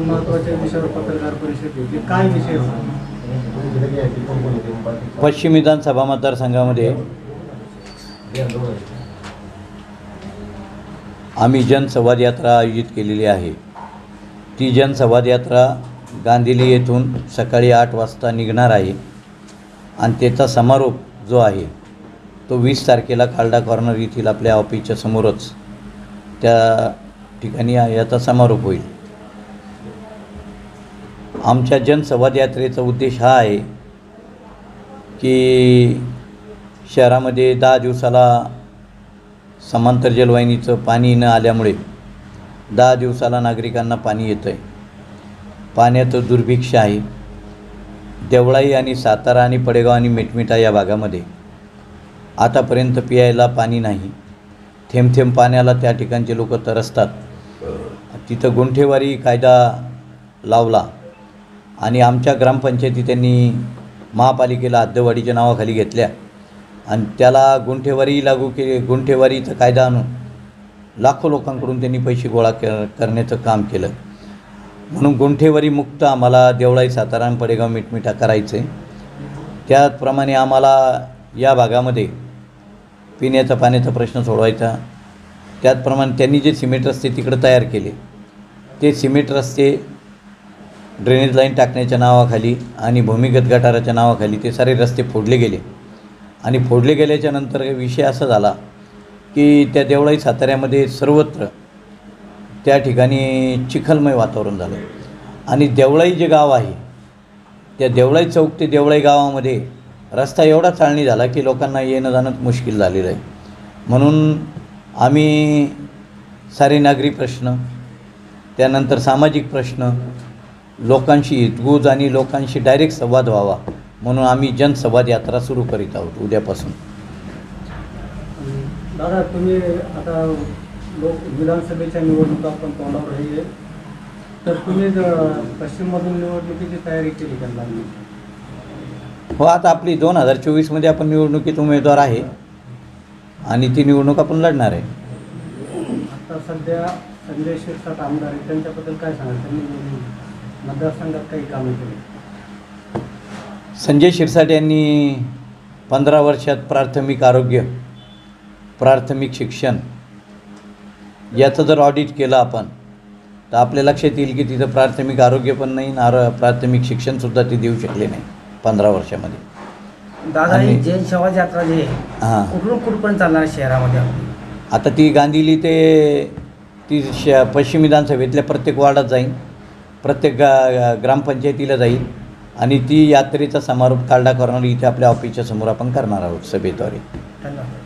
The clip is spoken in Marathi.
महत्त्वाच्या विषयावर पत्रकार परिषद घेतली, काय विषय होता? पश्चिम विधानसभा मतदारसंघामध्ये आम्ही जनसंवाद यात्रा आयोजित केलेली आहे। ती जनसंवाद यात्रा गांधीली येथून सकाळी 8 वाजता निघणार आहे आणि त्याचा समारोप जो आहे तो 20 तारखेला खालडा कॉर्नर येथील आपल्या ऑफिसच्या समोरच त्या ठिकाणी याचा समारोप होईल। आमच्या जनसंवाद यात्रेचा उद्देश हा आहे की शहरामध्ये 10 दिवसाला समांतर जलवाहिनीचं पाणी न आल्यामुळे 10 दिवसाला नागरिकांना पाणी येतं आहे। पाण्याचं दुर्भिक्ष आहे। देवळाई आणि सातारा आणि पडेगाव आणि मेटमिठा या भागामध्ये आतापर्यंत प्यायला पाणी नाही। थेंब थेंब पाण्याला त्या ठिकाणचे लोक तरसतात। तिथं गुंठेवारी कायदा लावला आणि आमच्या ग्रामपंचायती त्यांनी महापालिकेला हद्दवाढीच्या नावाखाली घेतल्या आणि त्याला गुंठेवारी लागू केले। गुंठेवारीचा कायदा आणून लाखो लोकांकडून त्यांनी पैसे गोळा करण्याचं काम केलं। म्हणून गुंठेवारी मुक्त आम्हाला देवळाई सातारा आणि पडेगाव मिठमिठा करायचं आहे। त्याचप्रमाणे आम्हाला या भागामध्ये पिण्याचा पाण्याचा प्रश्न सोडवायचा। त्याचप्रमाणे त्यांनी जे सिमेंट रस्ते तिकडे तयार केले ते सिमेंट रस्ते ड्रेनेज लाईन टाकण्याच्या नावाखाली आणि भूमिगत गटाराच्या नावाखाली ते सारे रस्ते फोडले गेले आणि फोडले गेल्याच्या नंतर विषय असा झाला की त्या देवळाई साताऱ्यामध्ये सर्वत्र त्या ठिकाणी चिखलमय वातावरण झालं आणि देवळाई जे गाव आहे त्या देवळाई चौक ते देवळाई गावामध्ये रस्ता एवढा चाळणी झाला की लोकांना येणं जाणं मुश्किल झालेलं आहे। म्हणून आम्ही सारे नागरी प्रश्न त्यानंतर सामाजिक प्रश्न लोकांशी हितगुज आणि लोकांशी डायरेक्ट संवाद व्हावा म्हणून आम्ही जनसंवाद यात्रा सुरू करीत आहोत उद्यापासून। दादा, तुम्ही आता विधानसभेच्या निवडणुका पण तोंडावर आहे, तर तुम्ही पश्चिममधून निवडणुकीची तयारी केली का? हो, आता आपली 2024मध्ये आपण निवडणुकीत उमेदवार आहे आणि ती निवडणूक आपण लढणार आहे। आता सध्या संजय शिरसाट आमदार आहेत, त्यांच्याबद्दल काय सांगाल? त्यांनी मतदारसंघात काही कामे केली? संजय शिरसाट यांनी 15 वर्षात प्राथमिक आरोग्य, प्राथमिक शिक्षण याचं जर ऑडिट केलं आपण तर आपल्या लक्षात येईल की तिथं प्राथमिक आरोग्य पण नाही आणि प्राथमिक शिक्षणसुद्धा ते देऊ शकले नाही 15 वर्षामध्ये। दादा, ही जनसंवाद यात्रा जी आहे कुठून कुठपर्यंत चालणार शहरामध्ये? आता ती गांधीली ती पश्चिम विधानसभेतल्या प्रत्येक वार्डात जाईल, प्रत्येक ग्रामपंचायतीला जाईल आणि ती यात्रेचा समारोप खालडा कॉर्नर इथे आपल्या ऑफिसच्या समोर आपण करणार आहोत सभेद्वारे। धन्यवाद।